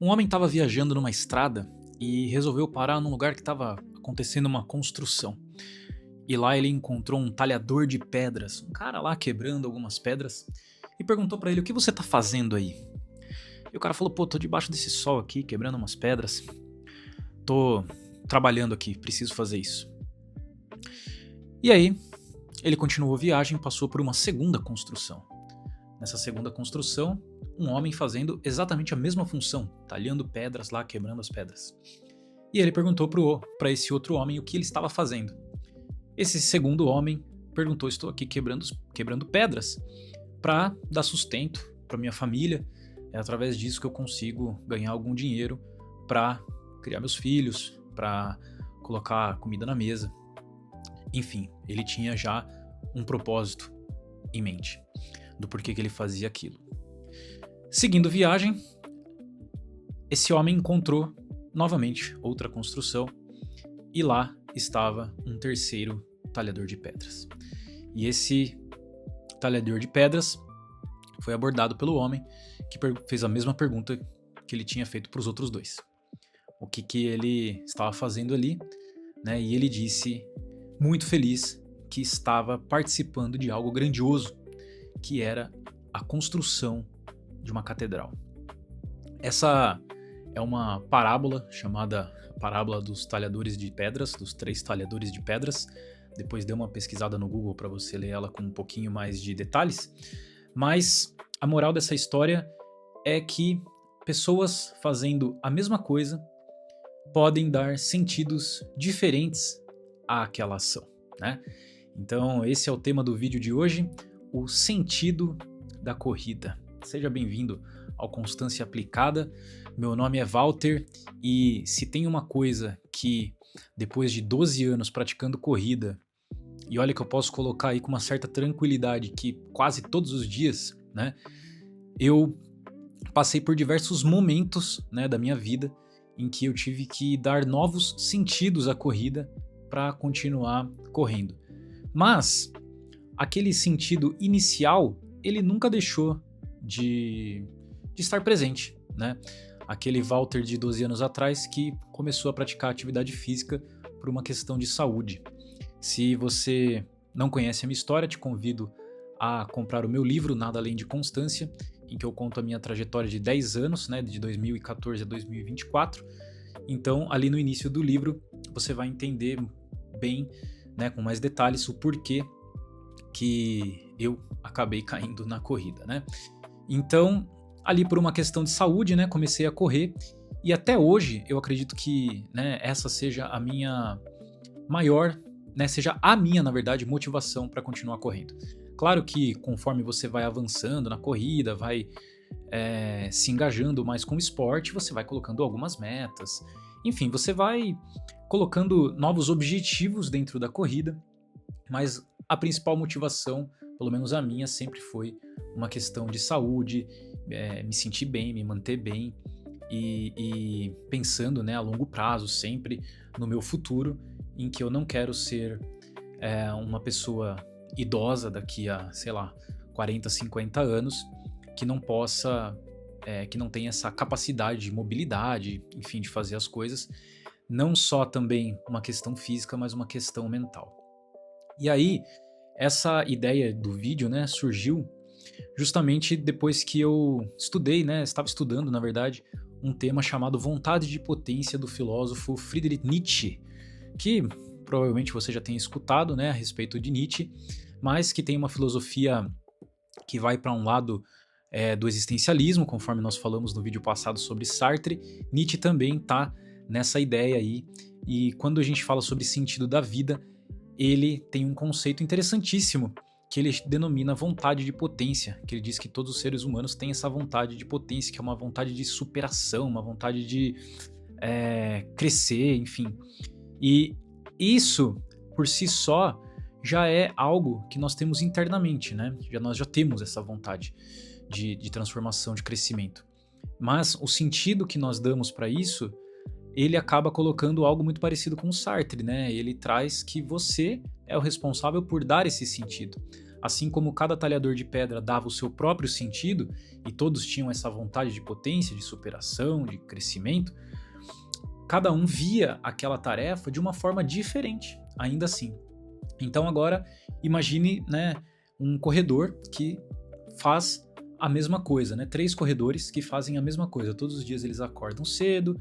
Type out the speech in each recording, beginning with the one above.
Um homem estava viajando numa estrada e resolveu parar num lugar que estava acontecendo uma construção. E lá ele encontrou um talhador de pedras, um cara lá quebrando algumas pedras, e perguntou pra ele: "O que você tá fazendo aí?" E o cara falou: "Pô, tô debaixo desse sol aqui, quebrando umas pedras. Tô trabalhando aqui, preciso fazer isso." E aí, ele continuou a viagem e passou por uma segunda construção. Nessa segunda construção, um homem fazendo exatamente a mesma função, talhando pedras lá, quebrando as pedras. E ele perguntou para esse outro homem o que ele estava fazendo. Esse segundo homem perguntou: "Estou aqui quebrando pedras para dar sustento para minha família. É através disso que eu consigo ganhar algum dinheiro para criar meus filhos, para colocar comida na mesa." Enfim, ele tinha já um propósito em mente do porquê que ele fazia aquilo. Seguindo viagem, esse homem encontrou novamente outra construção e lá estava um terceiro talhador de pedras. E esse talhador de pedras foi abordado pelo homem que fez a mesma pergunta que ele tinha feito para os outros dois. O que ele estava fazendo ali, né? E ele disse, muito feliz, que estava participando de algo grandioso, que era a construção de uma catedral. Essa é uma parábola chamada Parábola dos Talhadores de Pedras, dos três talhadores de pedras. Depois dê uma pesquisada no Google para você ler ela com um pouquinho mais de detalhes. Mas a moral dessa história é que pessoas fazendo a mesma coisa podem dar sentidos diferentes àquela ação, né? Então esse é o tema do vídeo de hoje, o sentido da corrida. Seja bem-vindo ao Constância Aplicada. Meu nome é Walter e se tem uma coisa que depois de 12 anos praticando corrida, e olha que eu posso colocar aí com uma certa tranquilidade que quase todos os dias, né, eu passei por diversos momentos, né, da minha vida em que eu tive que dar novos sentidos à corrida para continuar correndo. Mas aquele sentido inicial, ele nunca deixou de estar presente, né? Aquele Walter de 12 anos atrás que começou a praticar atividade física por uma questão de saúde. Se você não conhece a minha história, te convido a comprar o meu livro, Nada Além de Constância, em que eu conto a minha trajetória de 10 anos, né, de 2014 a 2024. Então, ali no início do livro, você vai entender bem, né, com mais detalhes, o porquê que eu acabei caindo na corrida, né? Então, ali por uma questão de saúde, né, comecei a correr e até hoje eu acredito que, né, essa seja a minha maior, né, seja a minha, na verdade, motivação para continuar correndo. Claro que conforme você vai avançando na corrida, vai se engajando mais com o esporte, você vai colocando algumas metas, enfim, você vai colocando novos objetivos dentro da corrida, mas a principal motivação, pelo menos a minha, sempre foi uma questão de saúde, me sentir bem, me manter bem e pensando, né, a longo prazo, sempre no meu futuro, em que eu não quero ser uma pessoa idosa daqui a, sei lá, 40, 50 anos, que não possa, que não tenha essa capacidade de mobilidade, enfim, de fazer as coisas, não só também uma questão física, mas uma questão mental. E aí, essa ideia do vídeo, né, surgiu justamente depois que eu estudei, né, estava estudando, na verdade, um tema chamado Vontade de Potência do filósofo Friedrich Nietzsche, que provavelmente você já tenha escutado, né, a respeito de Nietzsche, mas que tem uma filosofia que vai para um lado do existencialismo, conforme nós falamos no vídeo passado sobre Sartre. Nietzsche também está nessa ideia aí, e quando a gente fala sobre sentido da vida, ele tem um conceito interessantíssimo que ele denomina vontade de potência, que ele diz que todos os seres humanos têm essa vontade de potência, que é uma vontade de superação, uma vontade de crescer, enfim. E isso, por si só, já é algo que nós temos internamente, né? Nós já temos essa vontade de transformação, de crescimento. Mas o sentido que nós damos para isso, ele acaba colocando algo muito parecido com o Sartre, né? Ele traz que você é o responsável por dar esse sentido. assim como cada talhador de pedra dava o seu próprio sentido e todos tinham essa vontade de potência, de superação, de crescimento, cada um via aquela tarefa de uma forma diferente, ainda assim. Então agora imagine, né, um corredor que faz a mesma coisa, né? 3 corredores que fazem a mesma coisa. Todos os dias eles acordam cedo,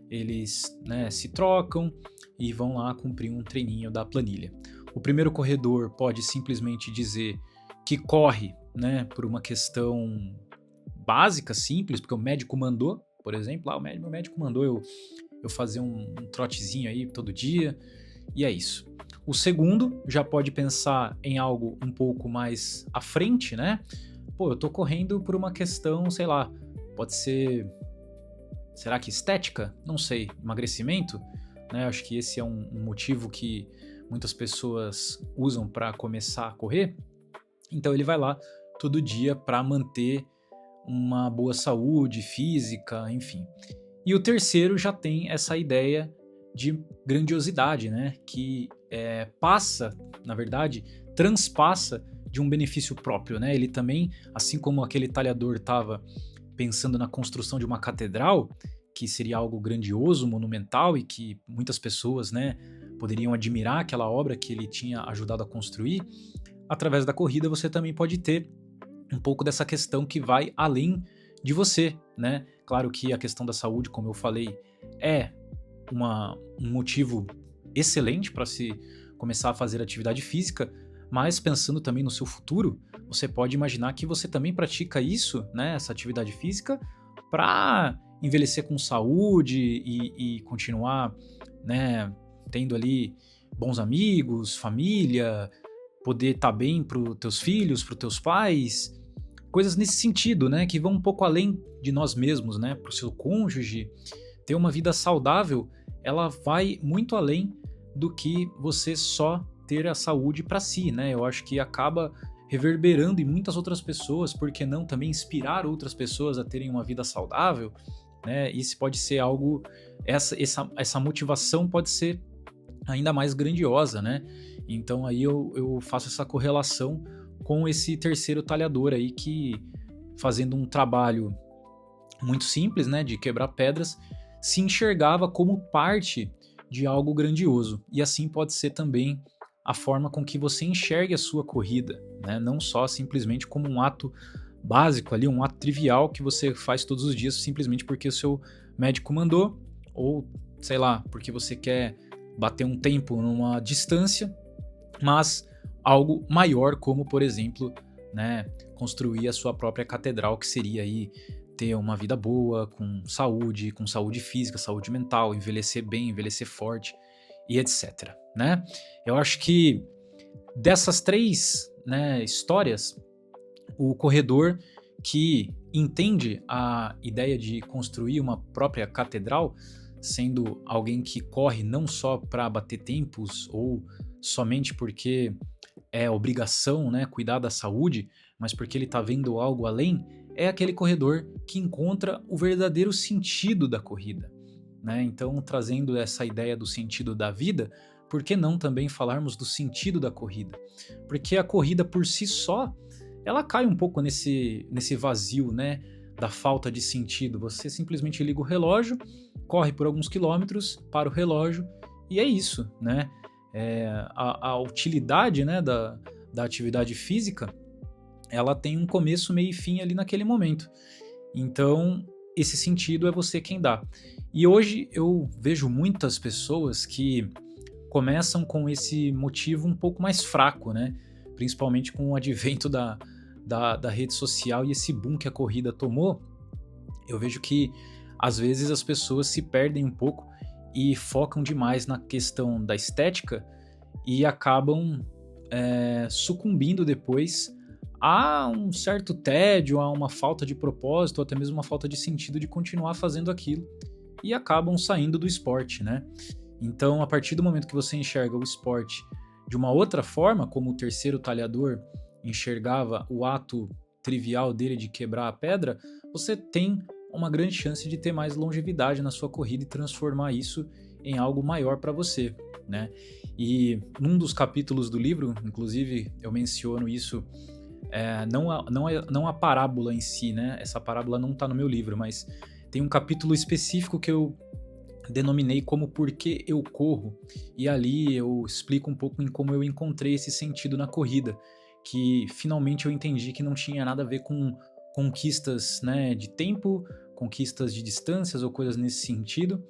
eles, né, se trocam e vão lá cumprir um treininho da planilha. O primeiro corredor pode simplesmente dizer que corre, né, por uma questão básica, simples, porque o médico mandou, por exemplo, o médico mandou eu fazer um trotezinho aí todo dia, e é isso. O segundo já pode pensar em algo um pouco mais à frente, né? Pô, eu tô correndo por uma questão, sei lá, pode ser, será que estética? Não sei, emagrecimento? Né? Acho que esse é um motivo que muitas pessoas usam para começar a correr. Então ele vai lá todo dia para manter uma boa saúde física, enfim. E o terceiro já tem essa ideia de grandiosidade, né? Que passa, na verdade, transpassa de um benefício próprio, né? Ele também, assim como aquele talhador estava pensando na construção de uma catedral, que seria algo grandioso, monumental e que muitas pessoas, né, poderiam admirar aquela obra que ele tinha ajudado a construir, através da corrida você também pode ter um pouco dessa questão que vai além de você, né? Claro que a questão da saúde, como eu falei, é um motivo excelente para se começar a fazer atividade física, mas pensando também no seu futuro, você pode imaginar que você também pratica isso, né, essa atividade física, para envelhecer com saúde e continuar, né, tendo ali bons amigos, família, poder estar bem para os teus filhos, para os teus pais, coisas nesse sentido, né, que vão um pouco além de nós mesmos, né, para o seu cônjuge. Ter uma vida saudável, ela vai muito além do que você só ter a saúde para si, né? Eu acho que acaba reverberando em muitas outras pessoas, por que não também inspirar outras pessoas a terem uma vida saudável, né? Isso pode ser algo, essa motivação pode ser ainda mais grandiosa, né? Então aí eu faço essa correlação com esse terceiro talhador aí que, fazendo um trabalho muito simples, né, de quebrar pedras, se enxergava como parte de algo grandioso. E assim pode ser também a forma com que você enxergue a sua corrida, né? Não só simplesmente como um ato básico ali, um ato trivial que você faz todos os dias simplesmente porque o seu médico mandou, ou sei lá, porque você quer bater um tempo numa distância, mas algo maior, como por exemplo, né, construir a sua própria catedral, que seria aí ter uma vida boa, com saúde física, saúde mental, envelhecer bem, envelhecer forte e etc, né? Eu acho que dessas 3, né, histórias, o corredor que entende a ideia de construir uma própria catedral, sendo alguém que corre não só para bater tempos ou somente porque é obrigação, né, cuidar da saúde, mas porque ele está vendo algo além, é aquele corredor que encontra o verdadeiro sentido da corrida, né? Então, trazendo essa ideia do sentido da vida, por que não também falarmos do sentido da corrida? Porque a corrida por si só, ela cai um pouco nesse vazio, né, da falta de sentido. Você simplesmente liga o relógio, corre por alguns quilômetros, para o relógio e é isso, né? A utilidade, né, da atividade física, ela tem um começo, meio e fim ali naquele momento. Então, esse sentido é você quem dá. E hoje eu vejo muitas pessoas que começam com esse motivo um pouco mais fraco, né? Principalmente com o advento da rede social e esse boom que a corrida tomou. Eu vejo que às vezes as pessoas se perdem um pouco e focam demais na questão da estética e acabam sucumbindo depois a um certo tédio, a uma falta de propósito, ou até mesmo uma falta de sentido de continuar fazendo aquilo e acabam saindo do esporte, né? Então, a partir do momento que você enxerga o esporte de uma outra forma, como o terceiro talhador enxergava o ato trivial dele de quebrar a pedra, você tem uma grande chance de ter mais longevidade na sua corrida e transformar isso em algo maior para você. né? E num dos capítulos do livro, inclusive, eu menciono isso, não a parábola em si, né? Essa parábola não tá no meu livro, mas tem um capítulo específico que eu denominei como Por que eu corro, e ali eu explico um pouco em como eu encontrei esse sentido na corrida, que finalmente eu entendi que não tinha nada a ver com conquistas, né, de tempo, conquistas de distâncias ou coisas nesse sentido.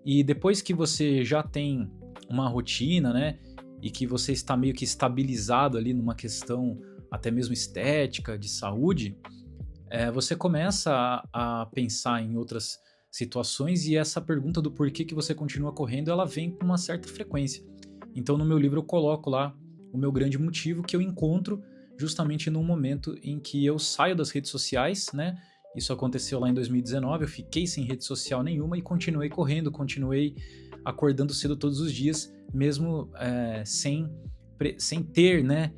E depois que você já tem uma rotina, né, e que você está meio que estabilizado ali numa questão até mesmo estética, de saúde, você começa a pensar em outras situações, e essa pergunta do porquê que você continua correndo, ela vem com uma certa frequência. Então no meu livro eu coloco lá o meu grande motivo, que eu encontro justamente no momento em que eu saio das redes sociais, né? Isso aconteceu lá em 2019, eu fiquei sem rede social nenhuma e continuei correndo, continuei acordando cedo todos os dias, mesmo sem ter, né,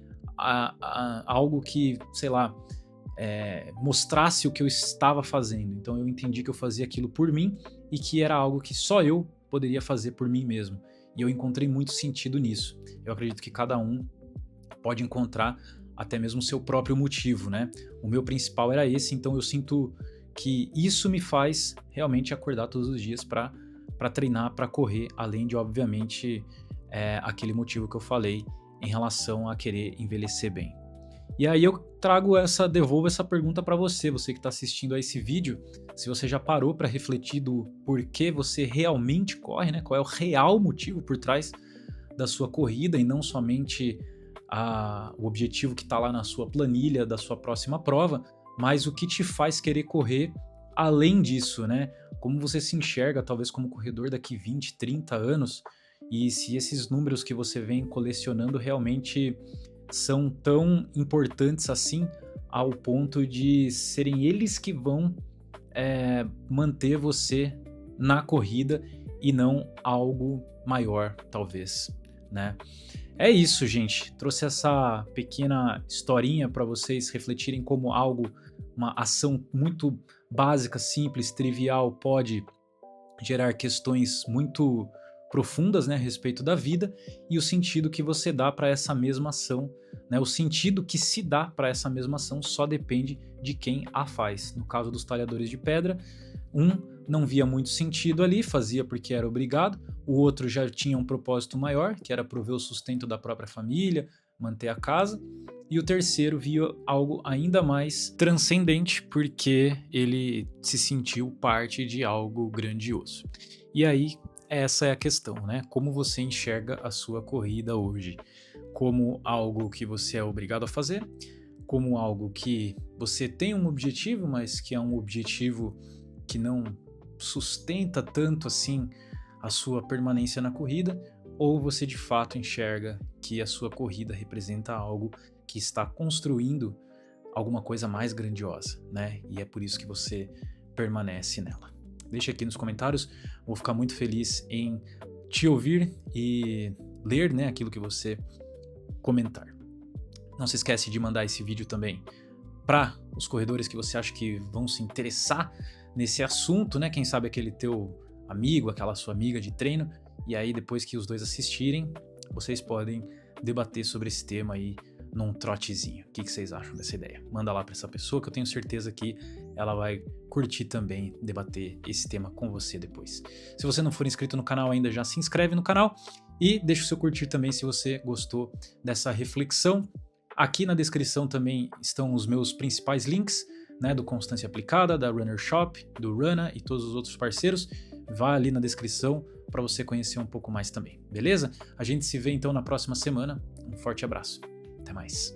algo que, sei lá, mostrasse o que eu estava fazendo. Então eu entendi que eu fazia aquilo por mim e que era algo que só eu poderia fazer por mim mesmo. E eu encontrei muito sentido nisso. Eu acredito que cada um pode encontrar até mesmo o seu próprio motivo, né? O meu principal era esse, então eu sinto que isso me faz realmente acordar todos os dias para treinar, para correr, além de, obviamente, aquele motivo que eu falei em relação a querer envelhecer bem. E aí eu devolvo essa pergunta para você que está assistindo a esse vídeo, se você já parou para refletir do porquê você realmente corre, né? Qual é o real motivo por trás da sua corrida e não somente o objetivo que está lá na sua planilha da sua próxima prova, mas o que te faz querer correr além disso, né? Como você se enxerga talvez como corredor daqui 20, 30 anos, e se esses números que você vem colecionando realmente são tão importantes assim, ao ponto de serem eles que vão manter você na corrida e não algo maior, talvez, né? É isso, gente. Trouxe essa pequena historinha para vocês refletirem como uma ação muito básica, simples, trivial, pode gerar questões muito profundas, né, a respeito da vida, e o sentido que você dá para essa mesma ação, né, o sentido que se dá para essa mesma ação só depende de quem a faz. No caso dos talhadores de pedra, não via muito sentido ali, fazia porque era obrigado, o outro já tinha um propósito maior, que era prover o sustento da própria família, manter a casa, e o terceiro via algo ainda mais transcendente, porque ele se sentiu parte de algo grandioso. E aí, essa é a questão, né? Como você enxerga a sua corrida hoje? Como algo que você é obrigado a fazer? Como algo que você tem um objetivo, mas que é um objetivo que não sustenta tanto assim a sua permanência na corrida? Ou você de fato enxerga que a sua corrida representa algo que está construindo alguma coisa mais grandiosa, né? E é por isso que você permanece nela. Deixa aqui nos comentários, vou ficar muito feliz em te ouvir e ler, né, aquilo que você comentar. Não se esquece de mandar esse vídeo também para os corredores que você acha que vão se interessar nesse assunto, né? Quem sabe aquele teu amigo, aquela sua amiga de treino, e aí depois que os dois assistirem, vocês podem debater sobre esse tema aí num trotezinho. O que vocês acham dessa ideia? Manda lá para essa pessoa que eu tenho certeza que ela vai curtir também debater esse tema com você depois. Se você não for inscrito no canal ainda, já se inscreve no canal e deixa o seu curtir também se você gostou dessa reflexão. Aqui na descrição também estão os meus principais links, né, do Constância Aplicada, da Runner Shop, do Runa e todos os outros parceiros. Vá ali na descrição para você conhecer um pouco mais também, beleza? A gente se vê então na próxima semana. Um forte abraço. Até mais.